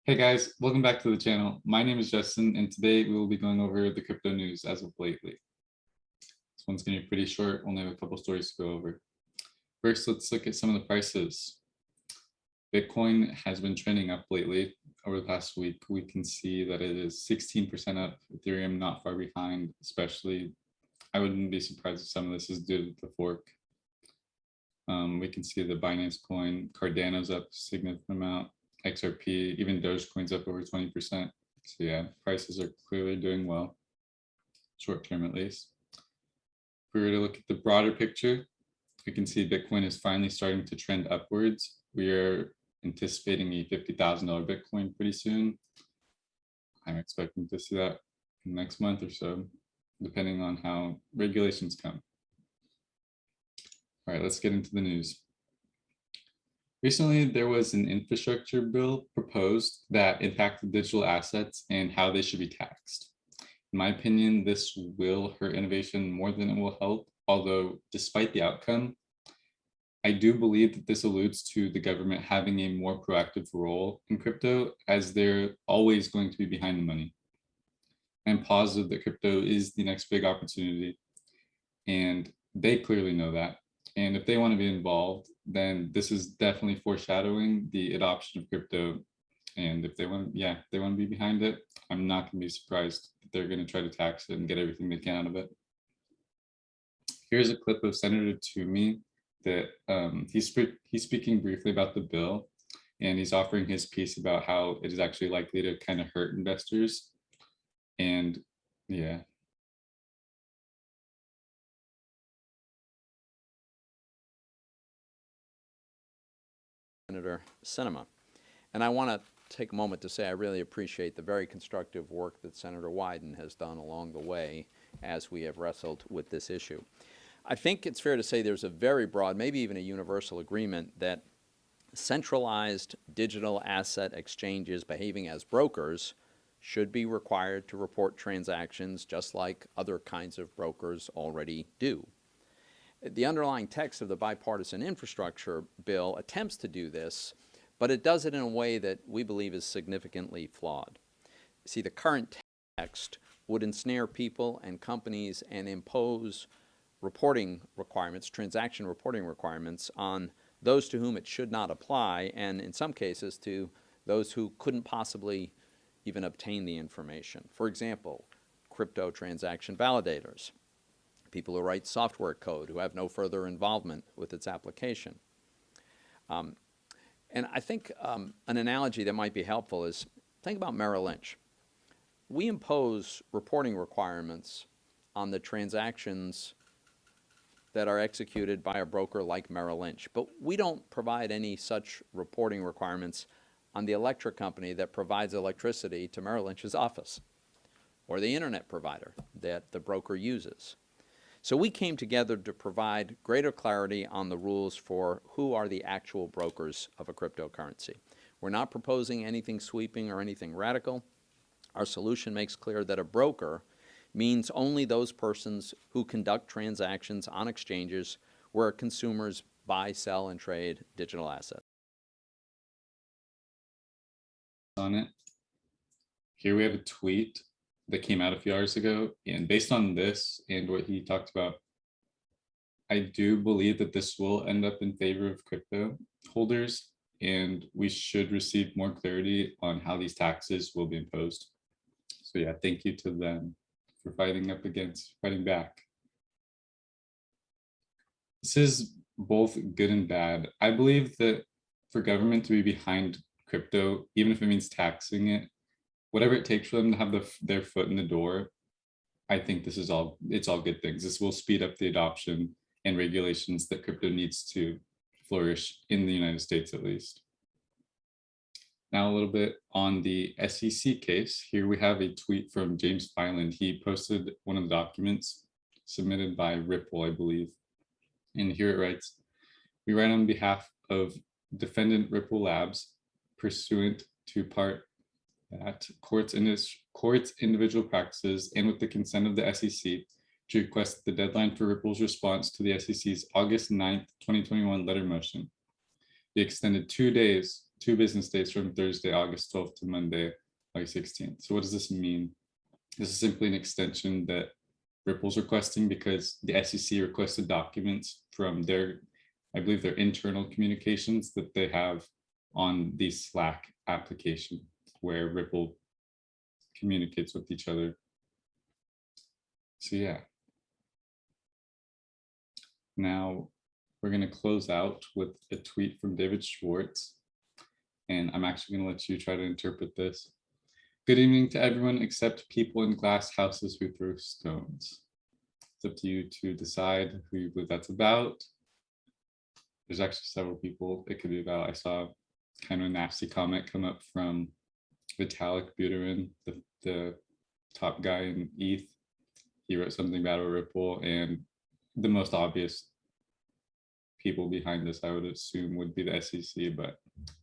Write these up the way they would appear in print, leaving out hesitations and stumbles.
Hey guys, welcome back to the channel. My name is Justin, and today we will be going over the crypto news as of lately. This one's going to be pretty short, only have a couple stories to go over. First, let's look at some of the prices. Bitcoin has been trending up lately. Over the past week, we can see that it is 16% up. Ethereum not far behind, especially. I wouldn't be surprised if some of this is due to the fork. We can see the Binance coin, Cardano's up a significant amount. XRP, even Dogecoin's up over 20%. So yeah, prices are clearly doing well, short term at least. If we were to look at the broader picture, we can see Bitcoin is finally starting to trend upwards. We are anticipating a $50,000 Bitcoin pretty soon. I'm expecting to see that in the next month or so, depending on how regulations come. All right, let's get into the news. Recently, there was an infrastructure bill proposed that impacted digital assets and how they should be taxed. In my opinion, this will hurt innovation more than it will help, although despite the outcome, I do believe that this alludes to the government having a more proactive role in crypto, as they're always going to be behind the money. I'm positive that crypto is the next big opportunity, and they clearly know that. And if they want to be involved, then this is definitely foreshadowing the adoption of crypto. And if they want, they want to be behind it, I'm not going to be surprised that they're going to try to tax it and get everything they can out of it. Here's a clip of Senator Toomey that he's speaking briefly about the bill, and he's offering his piece about how it is actually likely to kind of hurt investors. And yeah. Senator Sinema. And I want to take a moment to say I really appreciate the very constructive work that Senator Wyden has done along the way as we have wrestled with this issue. I think it's fair to say there's a very broad, maybe even a universal agreement that centralized digital asset exchanges behaving as brokers should be required to report transactions just like other kinds of brokers already do. The underlying text of the bipartisan infrastructure bill attempts to do this, but it does it in a way that we believe is significantly flawed. See, the current text would ensnare people and companies and impose reporting requirements, transaction reporting requirements, on those to whom it should not apply, and in some cases to those who couldn't possibly even obtain the information. For example, crypto transaction validators, people who write software code who have no further involvement with its application. And I think an analogy that might be helpful is, think about Merrill Lynch. We impose reporting requirements on the transactions that are executed by a broker like Merrill Lynch, but we don't provide any such reporting requirements on the electric company that provides electricity to Merrill Lynch's office, or the internet provider that the broker uses. So we came together to provide greater clarity on the rules for who are the actual brokers of a cryptocurrency. We're not proposing anything sweeping or anything radical. Our solution makes clear that a broker means only those persons who conduct transactions on exchanges where consumers buy, sell, and trade digital assets. On it. Here we have a tweet that came out a few hours ago, and based on this and what he talked about, I do believe that this will end up in favor of crypto holders, and we should receive more clarity on how these taxes will be imposed. So yeah, thank you to them for fighting back. This is both good and bad. I believe that for government to be behind crypto, even if it means taxing it, whatever it takes for them to have their foot in the door, I think it's all good things. This will speed up the adoption and regulations that crypto needs to flourish in the United States, at least. Now a little bit on the SEC case. Here we have a tweet from James Filan. He posted one of the documents submitted by Ripple, I believe. And here it writes, "We write on behalf of defendant Ripple Labs, pursuant to part that courts individual practices and with the consent of the SEC, to request the deadline for Ripple's response to the SEC's August 9th, 2021 letter motion be extended 2 days 2 business days from Thursday, August 12th to Monday, August 16th. So what does this mean? This is simply an extension that Ripple's requesting because the SEC requested documents from their, I believe, their internal communications that they have on the Slack application where Ripple communicates with each other. So yeah. Now we're going to close out with a tweet from David Schwartz, and I'm actually going to let you try to interpret this. Good evening to everyone except people in glass houses who throw stones. It's up to you to decide who you believe that's about. There's actually several people it could be about. I saw kind of a nasty comment come up from Vitalik Buterin, the top guy in ETH. He wrote something about Ripple, and the most obvious people behind this, I would assume, would be the SEC, but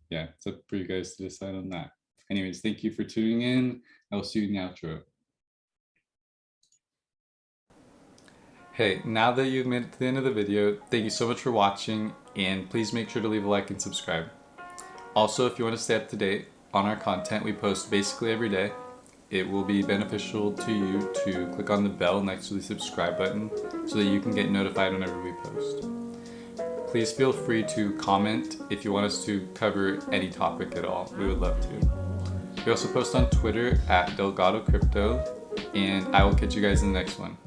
yeah, it's up for you guys to decide on that. Anyways, thank you for tuning in. I will see you in the outro. Hey, now that you've made it to the end of the video, thank you so much for watching, and please make sure to leave a like and subscribe. Also, if you want to stay up to date on our content, we post basically every day. It will be beneficial to you to click on the bell next to the subscribe button so that you can get notified whenever we post. Please feel free to comment if you want us to cover any topic at all. We would love to. We also post on Twitter at Delgado Crypto, and I will catch you guys in the next one.